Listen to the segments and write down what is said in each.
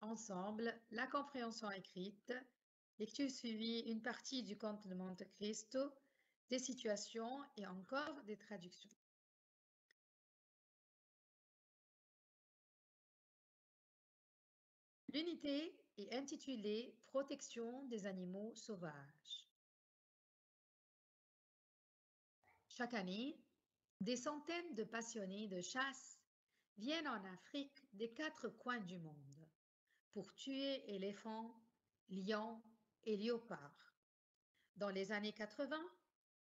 ensemble la compréhension écrite, lecture suivie, une partie du conte de Monte Cristo, des situations et encore des traductions. L'unité est intitulée Protection des animaux sauvages. Chaque année, des centaines de passionnés de chasse viennent en Afrique des 4 coins du monde pour tuer éléphants, lions et léopards. Dans les années 80,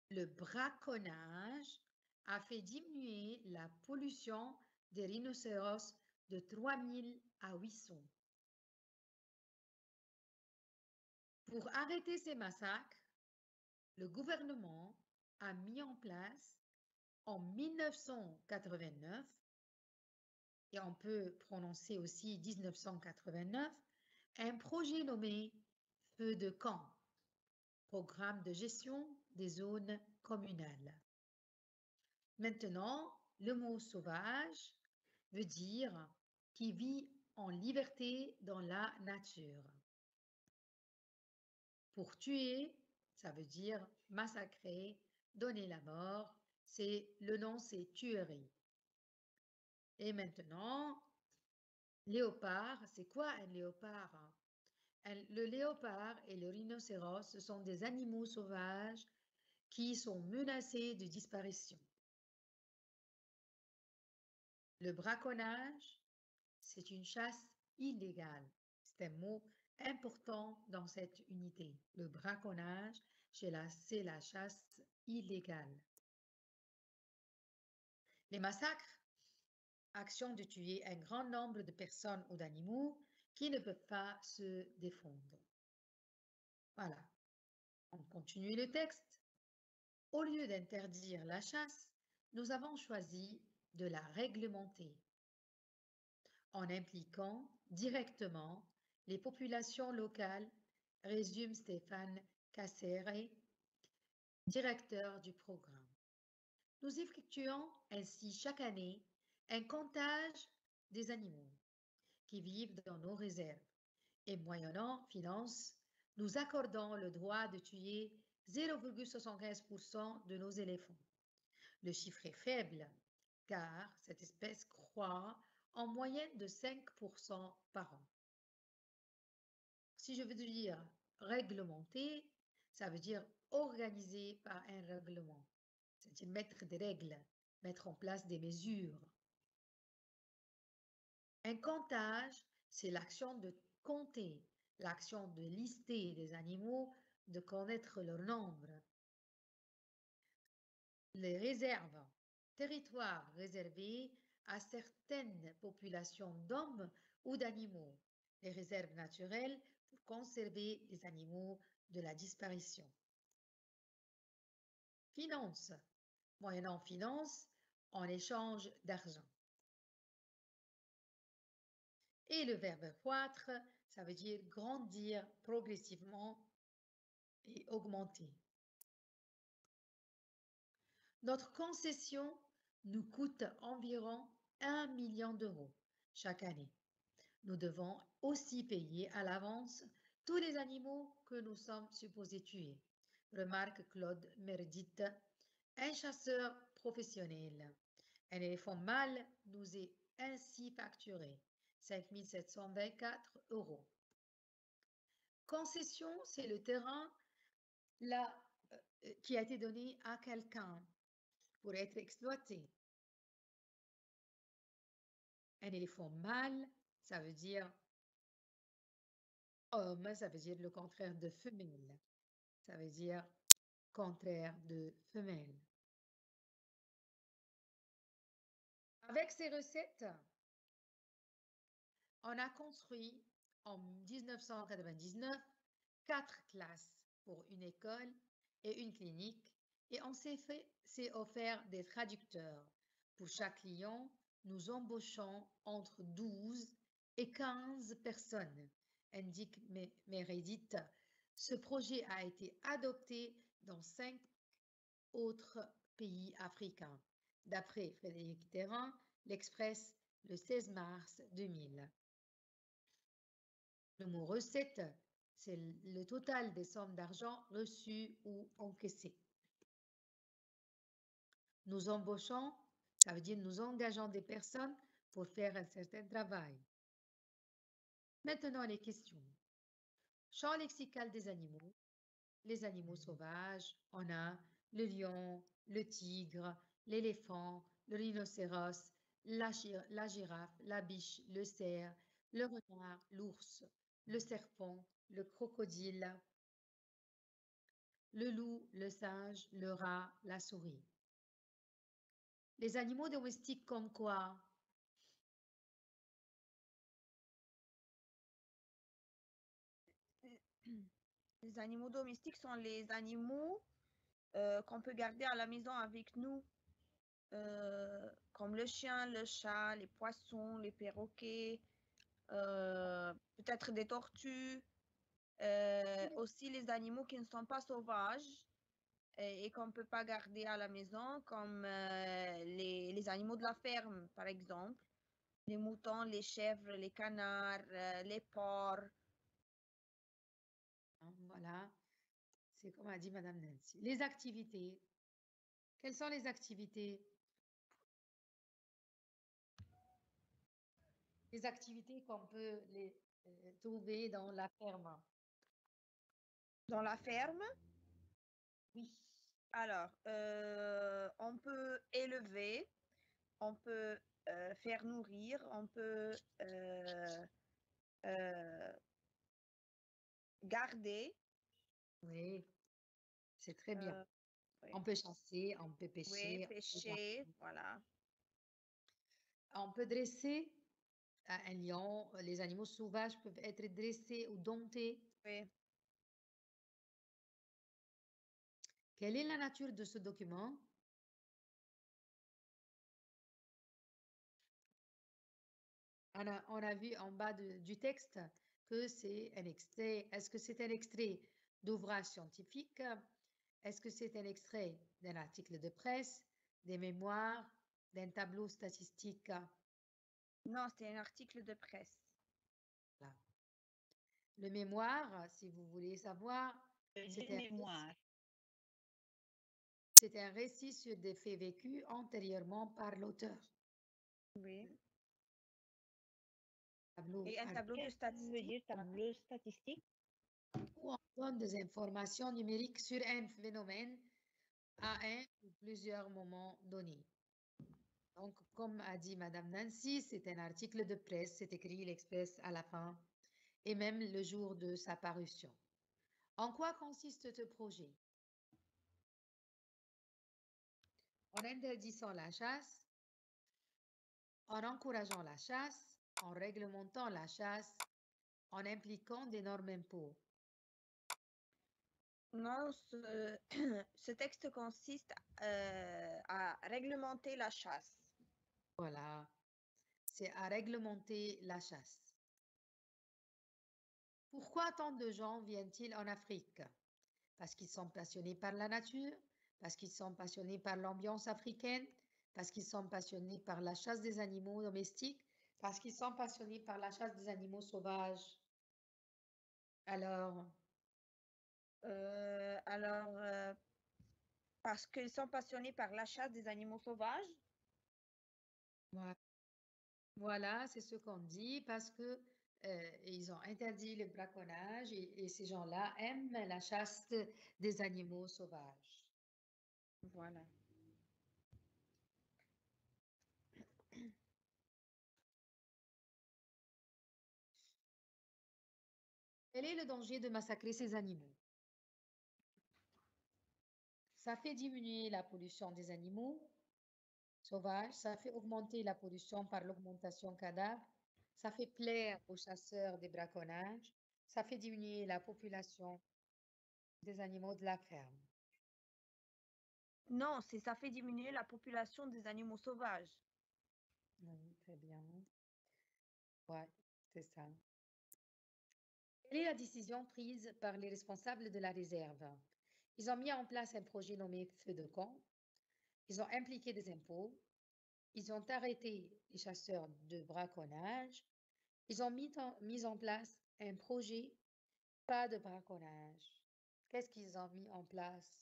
le braconnage a fait diminuer la pollution des rhinocéros de 3000 à 800. Pour arrêter ces massacres, le gouvernement a mis en place en 1989, et on peut prononcer aussi 1989, un projet nommé Feu de camp, programme de gestion des zones communales. Maintenant, le mot sauvage veut dire qui vit en liberté dans la nature. Pour tuer, ça veut dire massacrer, donner la mort, le nom c'est tuerie. Et maintenant, léopard, c'est quoi un léopard? Le léopard et le rhinocéros, ce sont des animaux sauvages qui sont menacés de disparition. Le braconnage, c'est une chasse illégale. C'est un mot important dans cette unité. Le braconnage, c'est la chasse illégale. Les massacres, action de tuer un grand nombre de personnes ou d'animaux qui ne peuvent pas se défendre. Voilà. On continue le texte. Au lieu d'interdire la chasse, nous avons choisi de la réglementer en impliquant directement les populations locales, résume Stéphane Cassere, directeur du programme. Nous effectuons ainsi chaque année un comptage des animaux qui vivent dans nos réserves et moyennant finance, nous accordons le droit de tuer 0,75% de nos éléphants. Le chiffre est faible car cette espèce croît en moyenne de 5% par an. Si je veux dire réglementer, ça veut dire organiser par un règlement, c'est-à-dire mettre des règles, mettre en place des mesures. Un comptage, c'est l'action de compter, l'action de lister des animaux, de connaître leur nombre. Les réserves, territoires réservés à certaines populations d'hommes ou d'animaux. Les réserves naturelles pour conserver les animaux de la disparition. Finance, moyennant finance en échange d'argent. Et le verbe croître, ça veut dire grandir progressivement et augmenter. Notre concession nous coûte environ 1 million d'euros chaque année. Nous devons aussi payer à l'avance tous les animaux que nous sommes supposés tuer, remarque Claude Meredith, un chasseur professionnel. Un éléphant mâle nous est ainsi facturé 5 724 euros. Concession, c'est le terrain qui a été donné à quelqu'un pour être exploité. Un éléphant mâle, ça veut dire homme, ça veut dire le contraire de femelle. Ça veut dire contraire de femelle. Avec ces recettes, on a construit en 1999 4 classes pour une école et une clinique et on s'est offert des traducteurs. Pour chaque client, nous embauchons entre 12 et 15 personnes, indique Meredith. Ce projet a été adopté dans 5 autres pays africains, d'après Frédéric Terran, l'Express, le 16 mars 2000. Le mot recette, c'est le total des sommes d'argent reçues ou encaissées. Nous embauchons, ça veut dire nous engageons des personnes pour faire un certain travail. Maintenant, les questions. Champ lexical des animaux. Les animaux sauvages, on a le lion, le tigre, l'éléphant, le rhinocéros, la girafe, la biche, le cerf, le renard, l'ours, le serpent, le crocodile, le loup, le singe, le rat, la souris. Les animaux domestiques comme quoi? Les animaux domestiques sont les animaux qu'on peut garder à la maison avec nous, comme le chien, le chat, les poissons, les perroquets, peut-être des tortues, aussi les animaux qui ne sont pas sauvages et qu'on ne peut pas garder à la maison, comme les animaux de la ferme, par exemple, les moutons, les chèvres, les canards, les porcs. Voilà, c'est comme a dit Madame Nancy. Les activités. Quelles sont les activités? Les activités qu'on peut trouver dans la ferme. Dans la ferme, Oui. alors, on peut élever, on peut faire nourrir, on peut garder. Oui, c'est très bien. Oui, On peut chasser, on peut oui, pêcher, pêcher, voilà. on peut dresser un lion. Les animaux sauvages peuvent être dressés ou domptés. Oui. Quelle est la nature de ce document? On a vu en bas du texte que c'est un extrait. Est-ce que c'est un extrait d'ouvrage scientifique? Est-ce que c'est un extrait d'un article de presse, des mémoires, d'un tableau statistique? Non, c'est un article de presse. Voilà. Le mémoire, si vous voulez savoir, c'est un récit sur des faits vécus antérieurement par l'auteur. Oui. Tableau Et un tableau de statistiques. Tableau statistique? Où on donne des informations numériques sur un phénomène à un ou plusieurs moments donnés. Donc, comme a dit Madame Nancy, c'est un article de presse, c'est écrit l'Express à la fin, et même le jour de sa parution. En quoi consiste ce projet? En interdisant la chasse, en encourageant la chasse, en réglementant la chasse, en impliquant d'énormes impôts. Non, ce texte consiste à réglementer la chasse. Voilà, c'est à réglementer la chasse. Pourquoi tant de gens viennent-ils en Afrique? Parce qu'ils sont passionnés par la nature, parce qu'ils sont passionnés par l'ambiance africaine, parce qu'ils sont passionnés par la chasse des animaux domestiques, parce qu'ils sont passionnés par la chasse des animaux sauvages. Alors, Parce qu'ils sont passionnés par la chasse des animaux sauvages. voilà, c'est ce qu'on dit parce que ils ont interdit le braconnage et ces gens-là aiment la chasse des animaux sauvages. Voilà. Quel est le danger de massacrer ces animaux? Ça fait diminuer la pollution des animaux sauvages, ça fait augmenter la pollution par l'augmentation cadavres, ça fait plaire aux chasseurs des braconnages, ça fait diminuer la population des animaux de la ferme. Non, ça fait diminuer la population des animaux sauvages. Oui, très bien. Ouais, c'est ça. Quelle est la décision prise par les responsables de la réserve? Ils ont mis en place un projet nommé Feu de camp. Ils ont impliqué des impôts. Ils ont arrêté les chasseurs de braconnage. Ils ont mis en place un projet, pas de braconnage. Qu'est-ce qu'ils ont mis en place?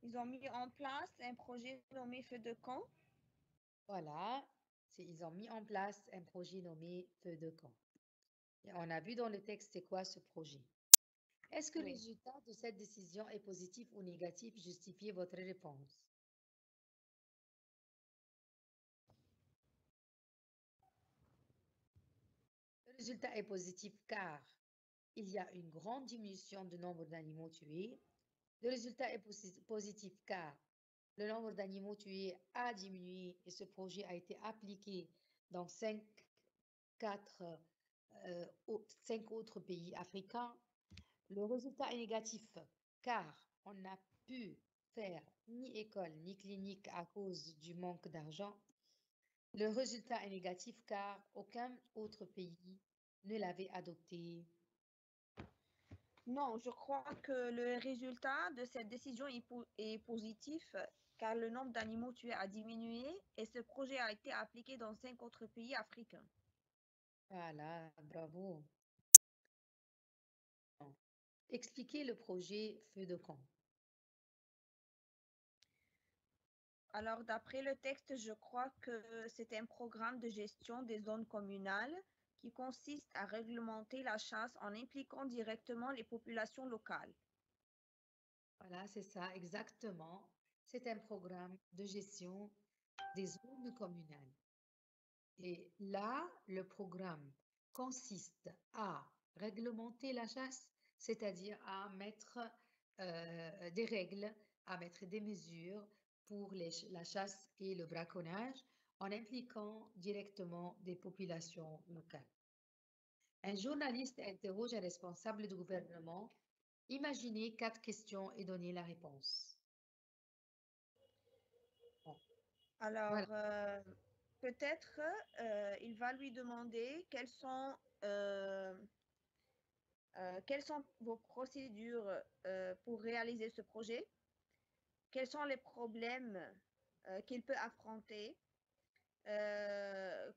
Ils ont mis en place un projet nommé Feu de camp. Voilà, ils ont mis en place un projet nommé Feu de camp. Et on a vu dans le texte c'est quoi ce projet. Est-ce que le Oui. résultat de cette décision est positif ou négatif? Justifiez votre réponse. Le résultat est positif car il y a une grande diminution du nombre d'animaux tués. Le résultat est positif car le nombre d'animaux tués a diminué et ce projet a été appliqué dans 5 autres pays africains. Le résultat est négatif car on n'a pu faire ni école ni clinique à cause du manque d'argent. Le résultat est négatif car aucun autre pays ne l'avait adopté. Non, je crois que le résultat de cette décision est positif car le nombre d'animaux tués a diminué et ce projet a été appliqué dans 5 autres pays africains. Voilà, bravo. Expliquez le projet Feu de camp. Alors, d'après le texte, je crois que c'est un programme de gestion des zones communales qui consiste à réglementer la chasse en impliquant directement les populations locales. Voilà, c'est ça, exactement. C'est un programme de gestion des zones communales. Et là, le programme consiste à réglementer la chasse, c'est-à-dire à mettre des règles, à mettre des mesures pour la chasse et le braconnage en impliquant directement des populations locales. Un journaliste interroge un responsable du gouvernement. Imaginez 4 questions et donnez la réponse. Bon, Alors, voilà. peut-être il va lui demander euh, quelles sont vos procédures pour réaliser ce projet, quels sont les problèmes qu'il peut affronter,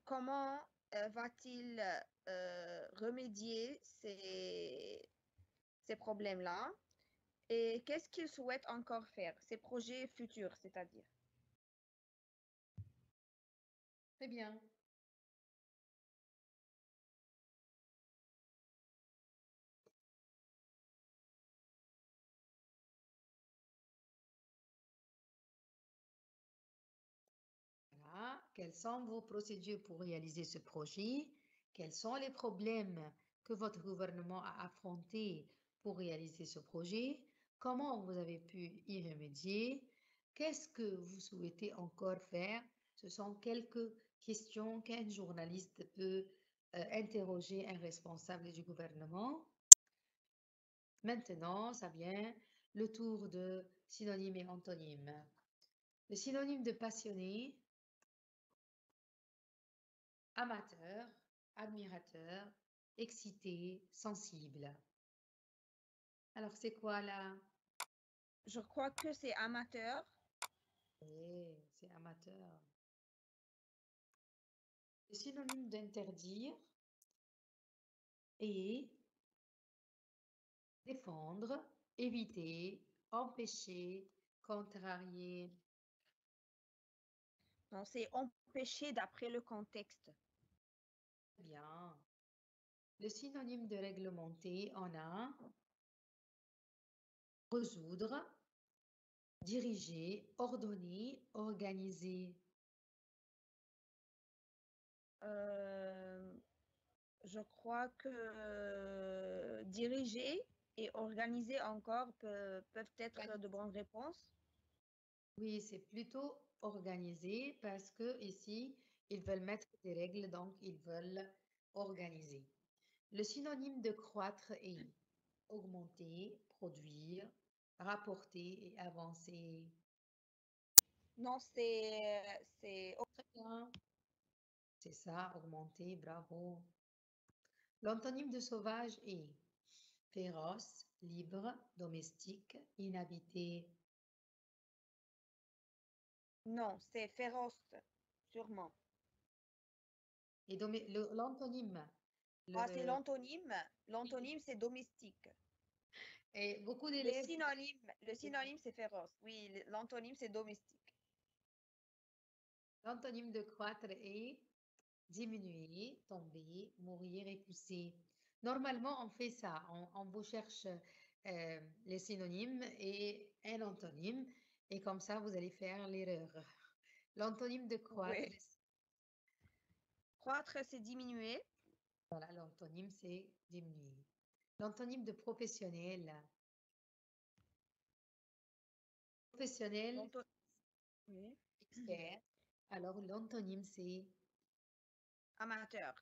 comment va-t-il remédier ces problèmes-là et qu'est-ce qu'il souhaite encore faire, ses projets futurs, c'est-à-dire. Très bien. Voilà. Quelles sont vos procédures pour réaliser ce projet? Quels sont les problèmes que votre gouvernement a affrontés pour réaliser ce projet? Comment vous avez pu y remédier? Qu'est-ce que vous souhaitez encore faire? Ce sont quelques questions qu'un journaliste peut interroger un responsable du gouvernement. Maintenant, ça vient le tour de synonymes et antonymes. Le synonyme de passionné, amateur, admirateur, excité, sensible. Alors, c'est quoi là? Je crois que c'est amateur. Oui, c'est amateur. Le synonyme d'interdire est défendre, éviter, empêcher, contrarier. Non, c'est empêché d'après le contexte. Bien. Le synonyme de réglementer, on a résoudre, diriger, ordonner, organiser. Euh, je crois que diriger et organiser encore peuvent être de bonnes réponses. Oui, c'est plutôt organisé parce que ici, ils veulent mettre des règles, donc ils veulent organiser. Le synonyme de croître est augmenter, produire, rapporter et avancer. Non, c'est Très bien. C'est ça, augmenter, bravo. L'antonyme de sauvage est féroce, libre, domestique, inhabité. non, c'est féroce, sûrement. Et l'antonyme Ah, c'est Le- l'antonyme. L'antonyme, c'est domestique. Et beaucoup d'élèves, Le synonyme, c'est féroce. Oui, l'antonyme, c'est domestique. l'antonyme de croître est diminuer, tomber, mourir, épousser. Normalement, on fait ça. On vous cherche les synonymes et un antonyme. Et comme ça, vous allez faire l'erreur. L'antonyme de croître, Oui. Croître, c'est diminuer. voilà, l'antonyme, c'est diminuer. L'antonyme de professionnel. Professionnel, L'anto- Oui. expert. Alors, l'antonyme, c'est Amateur.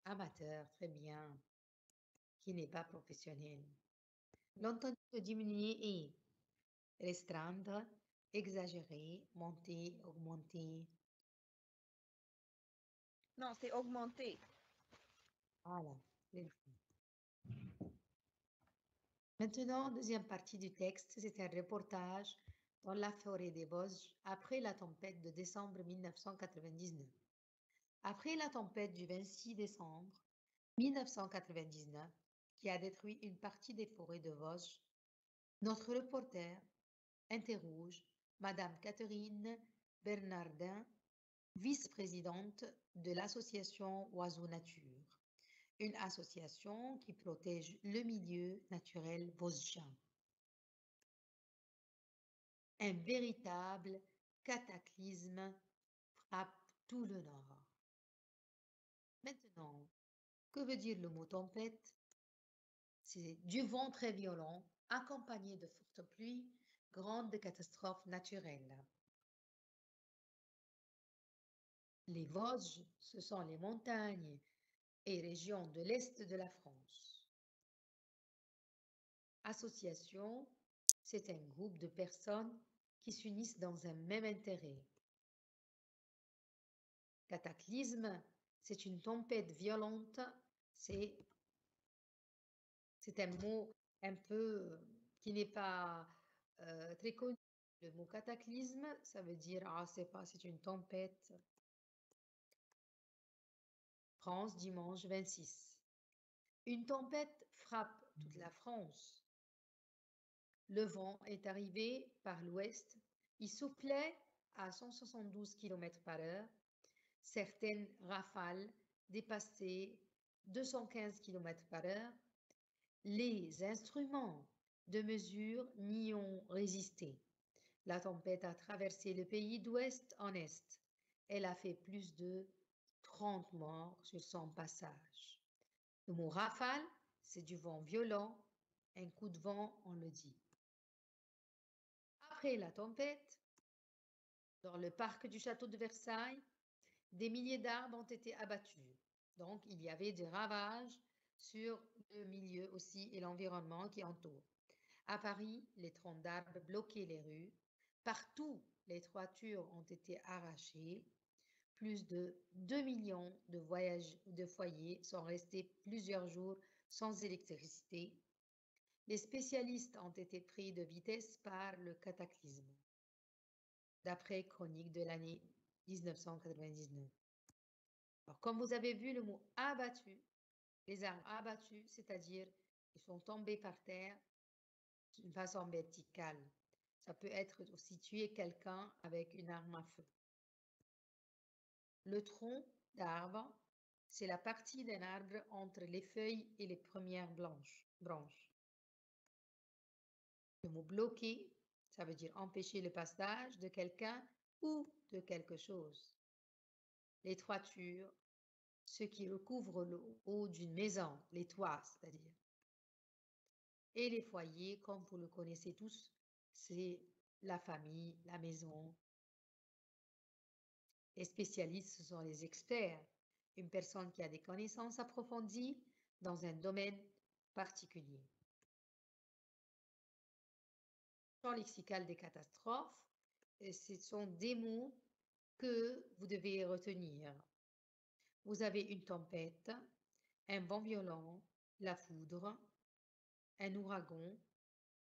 amateur, très bien, qui n'est pas professionnel. L'antonyme de diminuer est restreindre, exagérer, monter, augmenter. Non, c'est augmenter. Voilà. Maintenant, deuxième partie du texte, c'est un reportage dans la forêt des Vosges après la tempête de décembre 1999. Après la tempête du 26 décembre 1999, qui a détruit une partie des forêts de Vosges, notre reporter interroge Madame Catherine Bernardin, vice-présidente de l'association Oiseaux Nature, une association qui protège le milieu naturel vosgien. Un véritable cataclysme frappe tout le nord. Maintenant, que veut dire le mot tempête? C'est du vent très violent, accompagné de fortes pluies, grande catastrophe naturelle. Les Vosges, ce sont les montagnes et régions de l'Est de la France. Association, c'est un groupe de personnes qui s'unissent dans un même intérêt. Cataclysme, c'est une tempête violente, c'est un mot un peu qui n'est pas très connu. Le mot cataclysme, ça veut dire, ah, c'est pas, c'est une tempête. France, dimanche 26. Une tempête frappe toute la France. Le vent est arrivé par l'ouest. Il soufflait à 172 km par heure. Certaines rafales dépassaient 215 km par heure. Les instruments de mesure n'y ont résisté. La tempête a traversé le pays d'ouest en est. Elle a fait plus de 30 morts sur son passage. Le mot rafale, c'est du vent violent. Un coup de vent, on le dit. Après la tempête, dans le parc du château de Versailles, des milliers d'arbres ont été abattus. Donc, il y avait des ravages sur le milieu aussi et l'environnement qui entoure. À Paris, les troncs d'arbres bloquaient les rues. Partout, les toitures ont été arrachées. Plus de 2 millions de foyers sont restés plusieurs jours sans électricité. Les spécialistes ont été pris de vitesse par le cataclysme, d'après Chronique de l'année 1999. Alors, comme vous avez vu le mot abattu, les arbres abattus, c'est-à-dire ils sont tombés par terre d'une façon verticale. Ça peut être aussi tuer quelqu'un avec une arme à feu. Le tronc d'arbre, c'est la partie d'un arbre entre les feuilles et les premières branches. Le mot bloquer, ça veut dire empêcher le passage de quelqu'un ou de quelque chose. Les toitures, ce qui recouvre le haut d'une maison, les toits, c'est-à-dire. Et les foyers, comme vous le connaissez tous, c'est la famille, la maison. Les spécialistes, ce sont les experts, une personne qui a des connaissances approfondies dans un domaine particulier. Champ lexical des catastrophes, ce sont des mots que vous devez retenir. Vous avez une tempête, un vent violent, la foudre, un ouragan,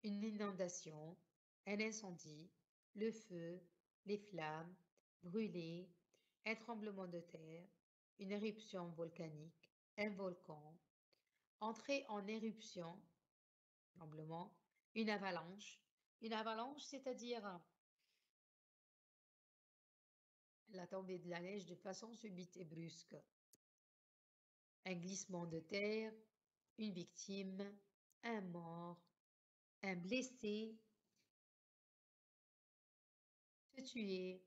une inondation, un incendie, le feu, les flammes, brûler, un tremblement de terre, une éruption volcanique, un volcan, entrer en éruption, tremblement, une avalanche. Une avalanche, c'est-à-dire la tombée de la neige de façon subite et brusque. Un glissement de terre, une victime, un mort, un blessé, se tuer,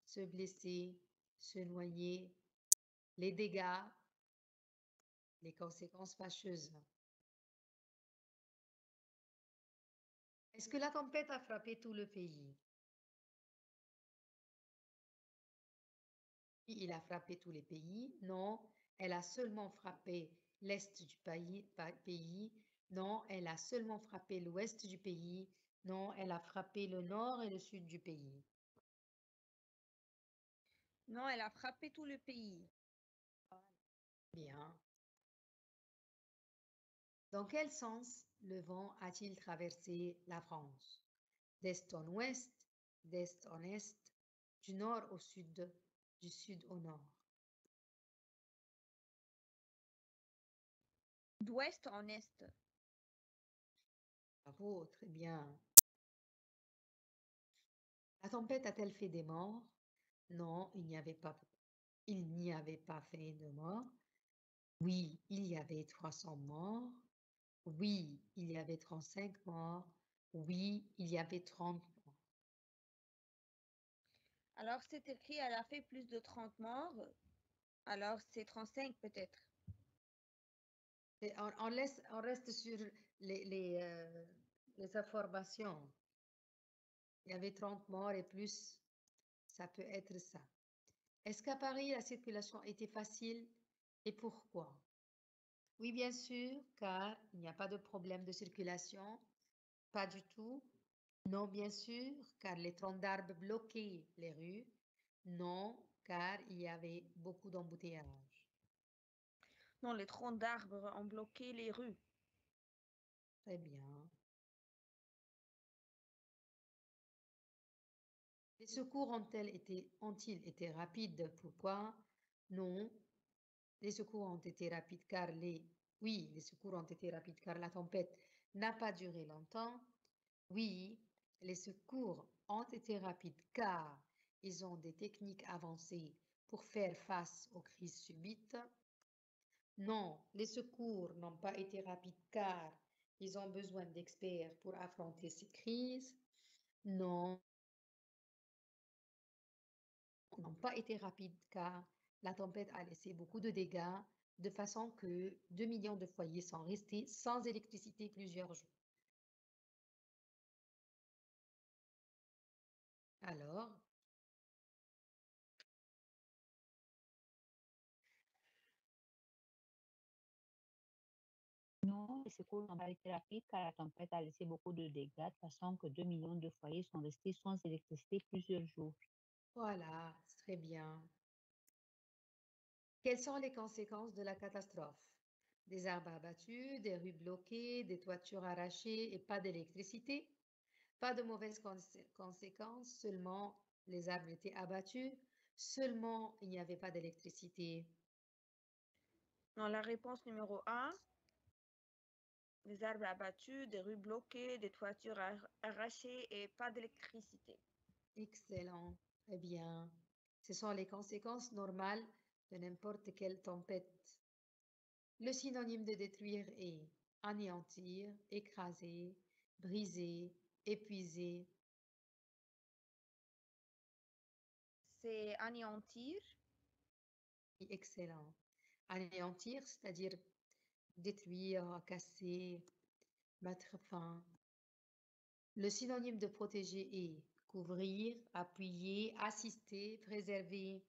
se blesser, se noyer, les dégâts, les conséquences fâcheuses. Est-ce que la tempête a frappé tout le pays? Oui, il a frappé tous les pays. Non, elle a seulement frappé l'est du pays. Non, elle a seulement frappé l'ouest du pays. Non, elle a frappé le nord et le sud du pays. Non, elle a frappé tout le pays. Bien. Dans quel sens le vent a-t-il traversé la France? D'est en ouest, d'est en est, du nord au sud, du sud au nord. D'ouest en est. Bravo, très bien. La tempête a-t-elle fait des morts? Non, il n'y avait pas fait de morts. Oui, il y avait 300 morts. Oui, il y avait 35 morts. Oui, il y avait 30 morts. Alors c'est écrit, elle a fait plus de 30 morts. Alors c'est 35 peut-être. On reste sur les informations. Il y avait 30 morts et plus, ça peut être ça. Est-ce qu'à Paris, la circulation était facile et pourquoi? Oui, bien sûr, car il n'y a pas de problème de circulation, pas du tout. Non, bien sûr, car les troncs d'arbres bloquaient les rues. Non, car il y avait beaucoup d'embouteillages. Non, les troncs d'arbres ont bloqué les rues. Très bien. Les secours ont-ils été rapides? Pourquoi? Non. Les secours ont été rapides car Oui, les secours ont été rapides car la tempête n'a pas duré longtemps. Oui, les secours ont été rapides car ils ont des techniques avancées pour faire face aux crises subites. Non, les secours n'ont pas été rapides car ils ont besoin d'experts pour affronter ces crises. Non, n'ont pas été rapides car la tempête a laissé beaucoup de dégâts de façon que 2 millions de foyers sont restés sans électricité plusieurs jours. Alors, Non, les secours n'ont pas été rapides car la tempête a laissé beaucoup de dégâts, de façon que 2 millions de foyers sont restés sans électricité plusieurs jours. voilà, c'est très bien. Quelles sont les conséquences de la catastrophe? Des arbres abattus, des rues bloquées, des toitures arrachées et pas d'électricité? Pas de mauvaises conséquences, seulement les arbres étaient abattus, seulement il n'y avait pas d'électricité. Non, la réponse numéro 1, des arbres abattus, des rues bloquées, des toitures arrachées et pas d'électricité. Excellent, très bien. Ce sont les conséquences normales de n'importe quelle tempête. Le synonyme de détruire est anéantir, écraser, briser, épuiser. C'est anéantir. Excellent. Anéantir, c'est-à-dire détruire, casser, mettre fin. Le synonyme de protéger est couvrir, appuyer, assister, préserver.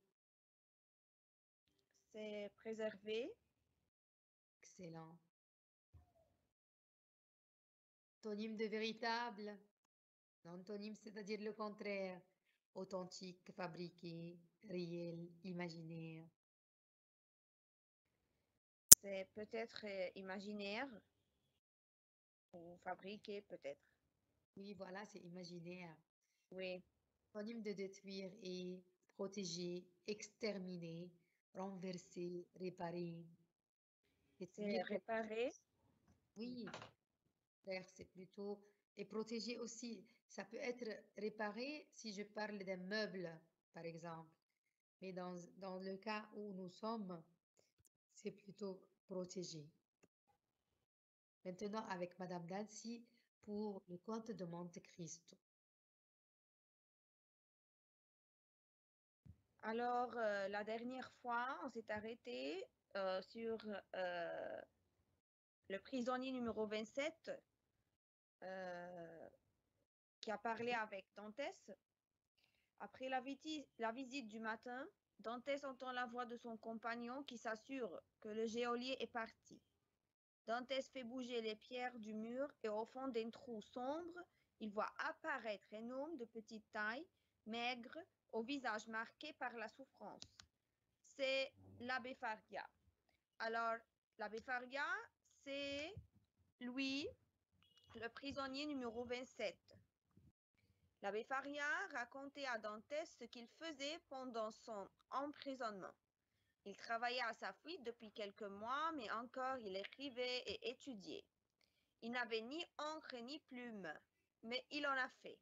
C'est préserver. Excellent. Antonyme de véritable. L'antonyme, c'est-à-dire le contraire. Authentique, fabriqué, réel, imaginaire. C'est peut-être imaginaire ou fabriqué peut-être. Oui, voilà, c'est imaginaire. Oui. Synonyme de détruire est protéger, exterminer, renverser, réparer. C'est réparer. Oui, faire, c'est plutôt... Et protéger aussi. Ça peut être réparé si je parle d'un meuble, par exemple. Mais dans le cas où nous sommes, c'est plutôt protéger. Maintenant, avec Madame Dancy pour le comte de Monte Cristo. Alors, la dernière fois, on s'est arrêté sur le prisonnier numéro 27 qui a parlé avec Dantès. Après la visite du matin, Dantès entend la voix de son compagnon qui s'assure que le geôlier est parti. Dantès fait bouger les pierres du mur et au fond d'un trou sombre, il voit apparaître un homme de petite taille, maigre, au visage marqué par la souffrance. C'est l'abbé Faria. Alors, l'abbé Faria, c'est lui, le prisonnier numéro 27. L'abbé Faria racontait à Dantès ce qu'il faisait pendant son emprisonnement. Il travaillait à sa fuite depuis quelques mois, mais encore il écrivait et étudiait. Il n'avait ni encre ni plume, mais il en a fait.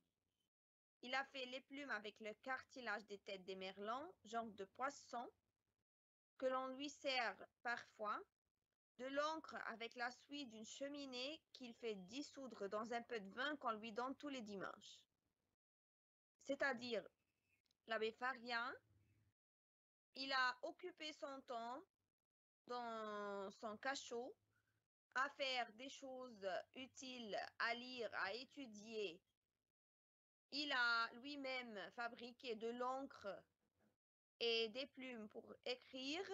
Il a fait les plumes avec le cartilage des têtes des merlans, genre de poisson, que l'on lui sert parfois, de l'encre avec la suie d'une cheminée qu'il fait dissoudre dans un peu de vin qu'on lui donne tous les dimanches. C'est-à-dire, l'abbé Faria, il a occupé son temps dans son cachot à faire des choses utiles, à lire, à étudier. Il a lui-même fabriqué de l'encre et des plumes pour écrire,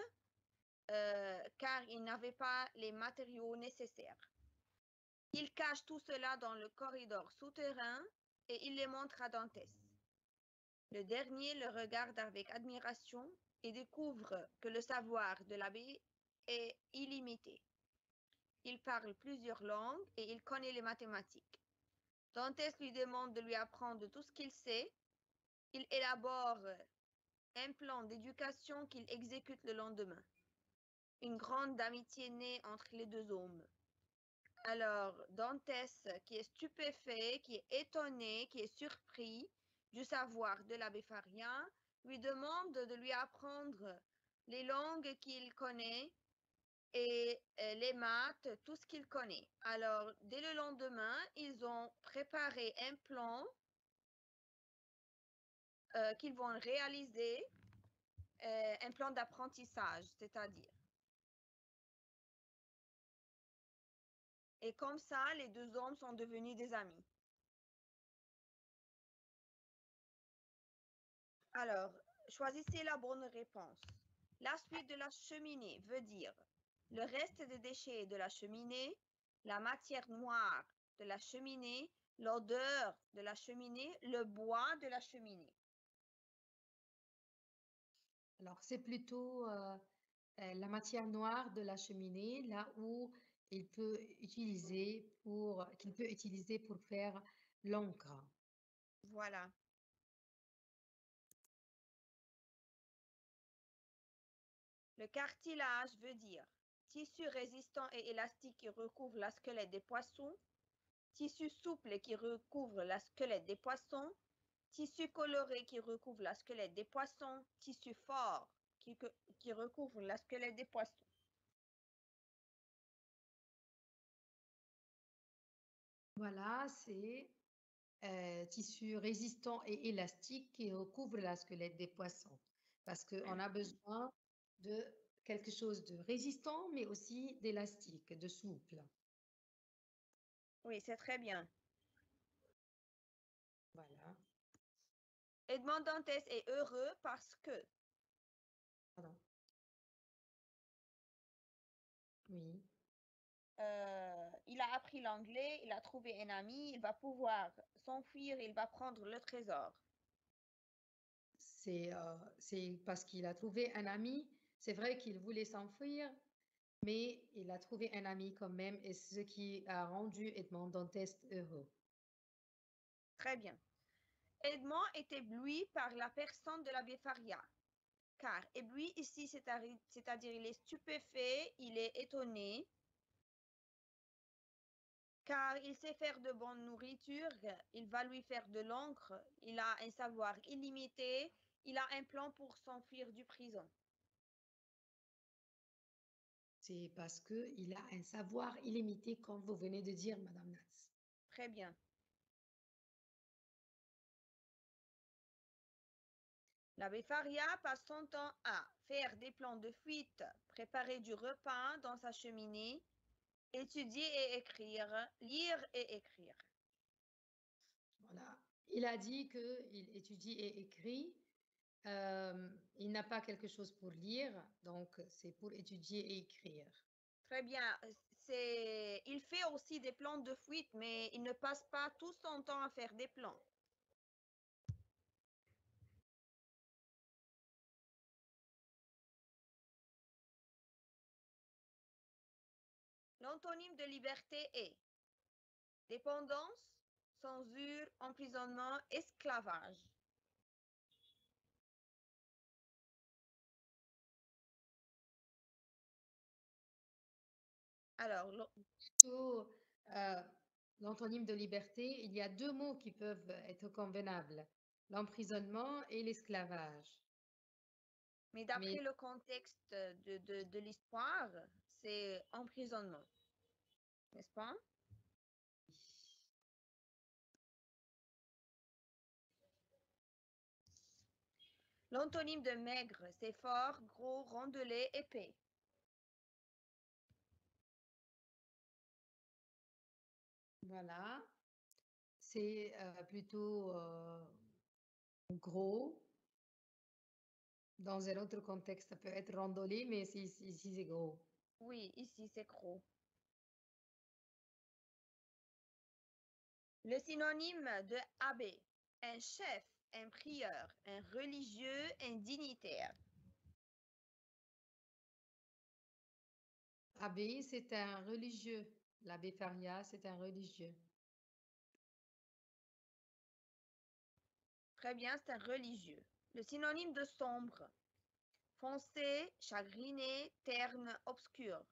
car il n'avait pas les matériaux nécessaires. Il cache tout cela dans le corridor souterrain et il les montre à Dantès. Le dernier le regarde avec admiration et découvre que le savoir de l'abbé est illimité. Il parle plusieurs langues et il connaît les mathématiques. Dantès lui demande de lui apprendre tout ce qu'il sait. Il élabore un plan d'éducation qu'il exécute le lendemain. Une grande amitié naît entre les deux hommes. Alors, Dantès, qui est stupéfait, qui est étonné, qui est surpris du savoir de l'abbé Faria, lui demande de lui apprendre les langues qu'il connaît et les maths, tout ce qu'il connaît. Alors, dès le lendemain, ils ont préparé un plan qu'ils vont réaliser, un plan d'apprentissage, c'est-à-dire. Et comme ça, les deux hommes sont devenus des amis. Alors, choisissez la bonne réponse. La suite de la cheminée veut dire le reste des déchets de la cheminée, la matière noire de la cheminée, l'odeur de la cheminée, le bois de la cheminée. Alors, c'est plutôt la matière noire de la cheminée, là où qu'il peut utiliser pour faire l'encre. Voilà. Le cartilage veut dire tissu résistant et élastique qui recouvre la squelette des poissons, tissu souple qui recouvre la squelette des poissons, tissu coloré qui recouvre la squelette des poissons, tissu fort qui recouvre la squelette des poissons. Voilà, c'est tissu résistant et élastique qui recouvre la squelette des poissons. Parce qu'on a besoin de quelque chose de résistant, mais aussi d'élastique, de souple. Oui, c'est très bien. Voilà. Edmond Dantès est heureux parce que Pardon. Oui. il a appris l'anglais, il a trouvé un ami, il va pouvoir s'enfuir, il va prendre le trésor. C'est parce qu'il a trouvé un ami. C'est vrai qu'il voulait s'enfuir, mais il a trouvé un ami quand même, et c'est ce qui a rendu Edmond Dantès heureux. Très bien. Edmond est ébloui par la personne de l'abbé Faria, car. Ébloui ici, c'est-à-dire il est stupéfait, il est étonné, car il sait faire de bonne nourriture, il va lui faire de l'encre, il a un savoir illimité, il a un plan pour s'enfuir du prison. C'est parce qu'il a un savoir illimité, comme vous venez de dire, Madame Nats. Très bien. L'abbé Faria passe son temps à faire des plans de fuite, préparer du repas dans sa cheminée, étudier et écrire, lire et écrire. Voilà. Il a dit qu'il étudie et écrit. Il n'a pas quelque chose pour lire, donc c'est pour étudier et écrire. Très bien. Il fait aussi des plans de fuite, mais il ne passe pas tout son temps à faire des plans. L'antonyme de liberté est dépendance, censure, emprisonnement, esclavage. Alors, Plutôt, l'antonyme de liberté, il y a deux mots qui peuvent être convenables, l'emprisonnement et l'esclavage. mais d'après Mais le contexte de l'histoire, c'est emprisonnement, n'est-ce pas? L'antonyme de maigre, c'est fort, gros, rondelet, épais. voilà, c'est plutôt gros. Dans un autre contexte, ça peut être randolé, mais ici, c'est gros. Oui, ici c'est gros. Le synonyme de abbé, un chef, un prieur, un religieux, un dignitaire. Abbé, c'est un religieux. L'abbé Faria, c'est un religieux. Très bien, c'est un religieux. Le synonyme de sombre, foncé, chagriné, terne, obscur.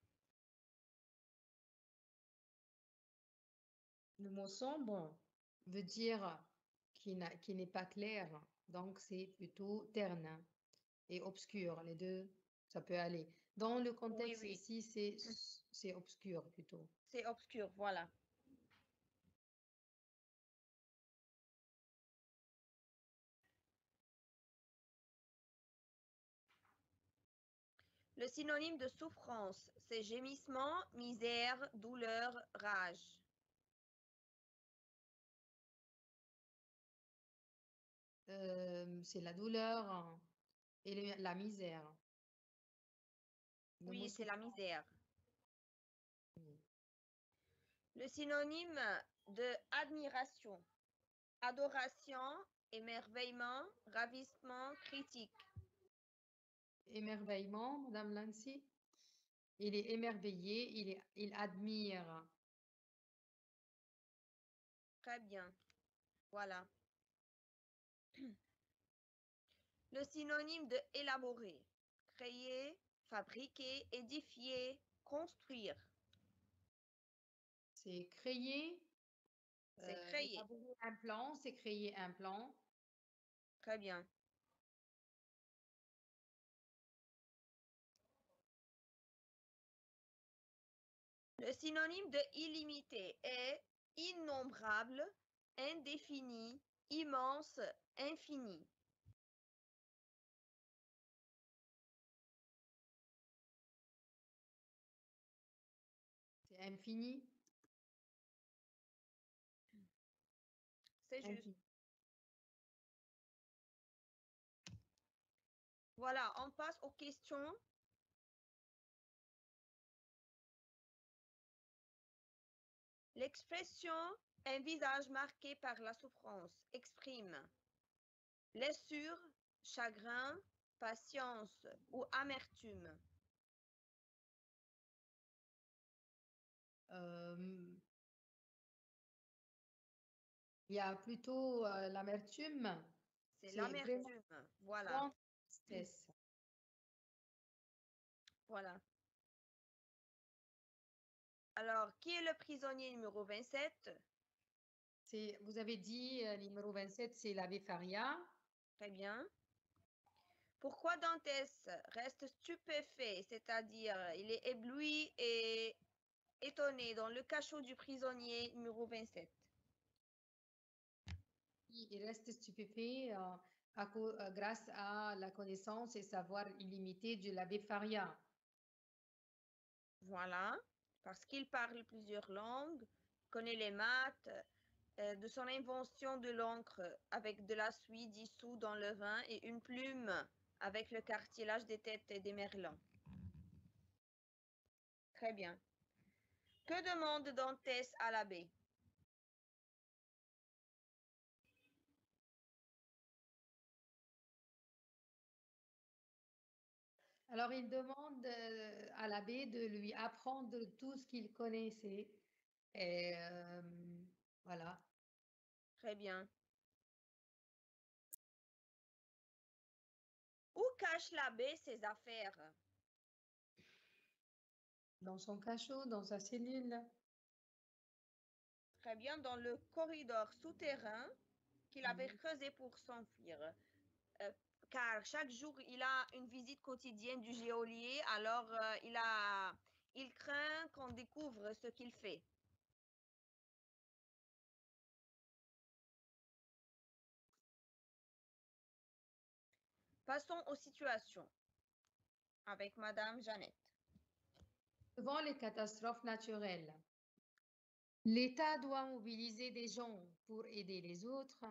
Le mot sombre veut dire qui n'est pas clair, donc c'est plutôt terne et obscur. Les deux, ça peut aller. Dans le Oui, contexte oui, ici, c'est obscur plutôt. c'est obscur, voilà. Le synonyme de souffrance, c'est gémissement, misère, douleur, rage. C'est la douleur et la misère. Le mot Oui, c'est la souffrance. misère. Oui. Le synonyme de admiration, adoration, émerveillement, ravissement, critique. Émerveillement, Madame Lancy. Il est émerveillé, il admire. Très bien. Voilà. Le synonyme de élaborer, créer, fabriquer, édifier, construire. C'est créer, C'est créer. élaborer un plan, c'est créer un plan. Très bien. Le synonyme de illimité est innombrable, indéfini, immense, infini. C'est infini. C'est juste. Infini. Voilà, on passe aux questions. L'expression un visage marqué par la souffrance exprime blessure, chagrin, patience ou amertume. Euh, il y a plutôt l'amertume. C'est C'est vraiment l'amertume. Voilà. grande tristesse. Voilà. Alors, qui est le prisonnier numéro 27? Vous avez dit, numéro 27, c'est l'abbé Faria. Très bien. Pourquoi Dantès reste stupéfait, c'est-à-dire il est ébloui et étonné dans le cachot du prisonnier numéro 27? Il reste stupéfait grâce à la connaissance et savoir illimité de l'abbé Faria. Voilà, parce qu'il parle plusieurs langues, connaît les maths, de son invention de l'encre avec de la suie dissous dans le vin et une plume avec le cartilage des têtes et des merlans. Très bien. Que demande Dantès à l'abbé? Alors, il demande à l'abbé de lui apprendre tout ce qu'il connaissait. Et voilà, Très bien. Où cache l'abbé ses affaires? dans son cachot, dans sa cellule. Très bien, dans le corridor souterrain qu'il avait Mhm. creusé pour s'enfuir. Car chaque jour, il a une visite quotidienne du geôlier, alors il craint qu'on découvre ce qu'il fait. Passons aux situations avec Madame Jeannette. Devant les catastrophes naturelles, l'État doit mobiliser des gens pour aider les autres.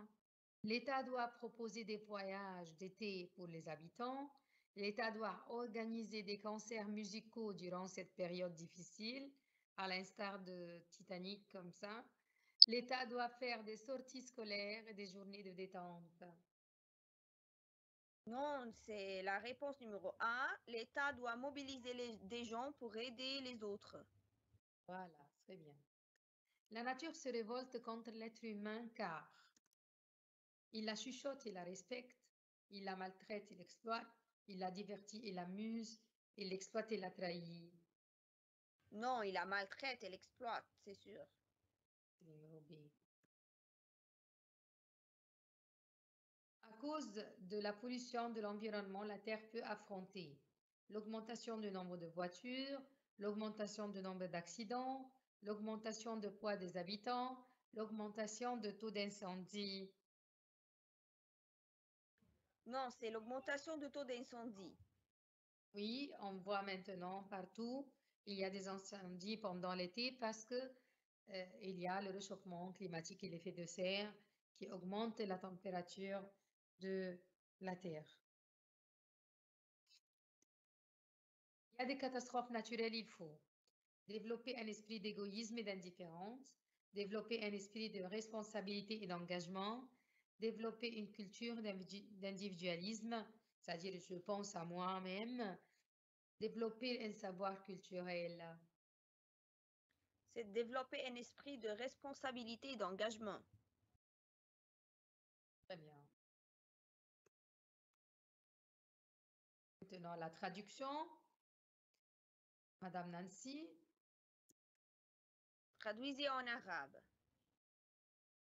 L'État doit proposer des voyages d'été pour les habitants. L'État doit organiser des concerts musicaux durant cette période difficile, à l'instar de Titanic comme ça. L'État doit faire des sorties scolaires et des journées de détente. Non, c'est la réponse numéro 1. L'État doit mobiliser des gens pour aider les autres. Voilà, très bien. La nature se révolte contre l'être humain car il la chuchote et la respecte, il la maltraite et l'exploite, il la divertit et l'amuse, il l'exploite et la trahit. Non, il la maltraite et l'exploite, c'est sûr. Numéro B. À cause de la pollution de l'environnement, la Terre peut affronter l'augmentation du nombre de voitures, l'augmentation du nombre d'accidents, l'augmentation du poids des habitants, l'augmentation du taux d'incendie. Non, c'est l'augmentation du taux d'incendie. Oui, on voit maintenant partout, il y a des incendies pendant l'été parce que il y a le réchauffement climatique et l'effet de serre qui augmente la température de la Terre. Il y a des catastrophes naturelles, il faut développer un esprit d'égoïsme et d'indifférence, développer un esprit de responsabilité et d'engagement, développer une culture d'individualisme, c'est-à-dire je pense à moi-même, développer un savoir culturel. C'est développer un esprit de responsabilité et d'engagement. Très bien. Maintenant, la traduction. Madame Nancy. Traduisez en arabe.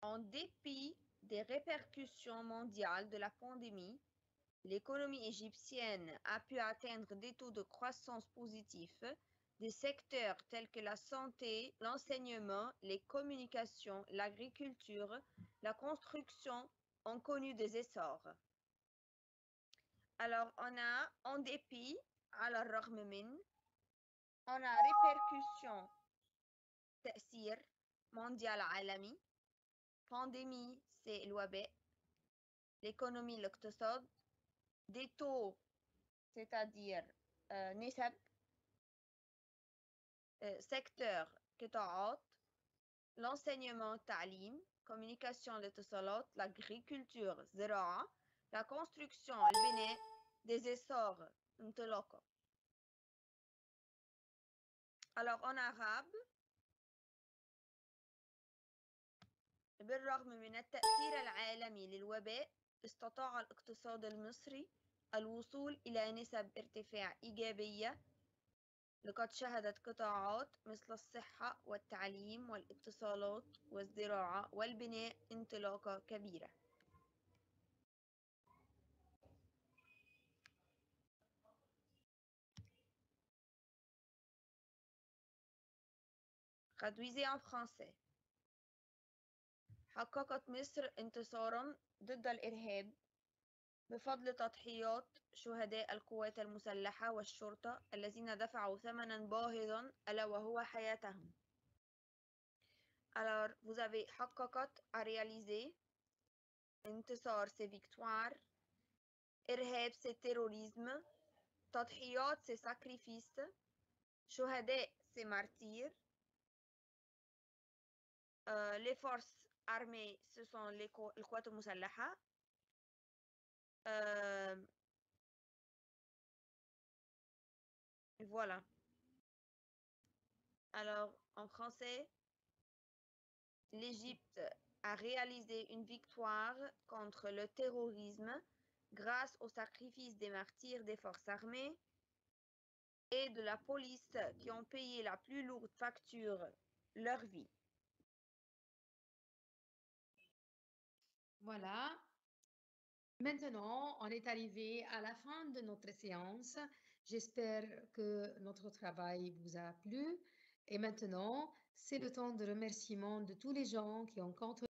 En dépit des répercussions mondiales de la pandémie, l'économie égyptienne a pu atteindre des taux de croissance positifs. Des secteurs tels que la santé, l'enseignement, les communications, l'agriculture, la construction ont connu des essors. Alors, on a en dépit, على الرغم من, on a répercussion, تأثير mondial عالمي, pandémie, c'est الوباء, l'économie, الاقتصاد, des taux, c'est-à-dire نسب, secteur قطاعات, l'enseignement تعليم, communication الاتصالات, l'agriculture زراعة, la construction البناء, des essors انطلاقة. Alors en arabe, بالرغم من التأثير العالمي للوباء استطاع الاقتصاد المصري الوصول إلى نسب ارتفاع إيجابية لقد شهدت قطاعات مثل الصحة والتعليم والاتصالات والزراعة والبناء انطلاقة كبيرة. traduisez en français. حققت مصر انتصاراً ضد الإرهاب بفضل تضحيات شهداء القوات المسلحة والشرطة الذين دفعوا ثمناً باهظاً ألا وهو حياتهم. Alors, vous avez حققت à réaliser. انتصار c'est victoire. إرهاب c'est terrorisme. تضحيات c'est sacrifice. شهداء c'est martyrs. Les forces armées ce sont القوات المسلحة. Voilà. Alors, en français, l'Égypte a réalisé une victoire contre le terrorisme grâce au sacrifice des martyrs des forces armées et de la police qui ont payé la plus lourde facture, leur vie. Voilà. Maintenant, on est arrivé à la fin de notre séance. J'espère que notre travail vous a plu. Et maintenant, c'est le temps de remerciement de tous les gens qui ont contribué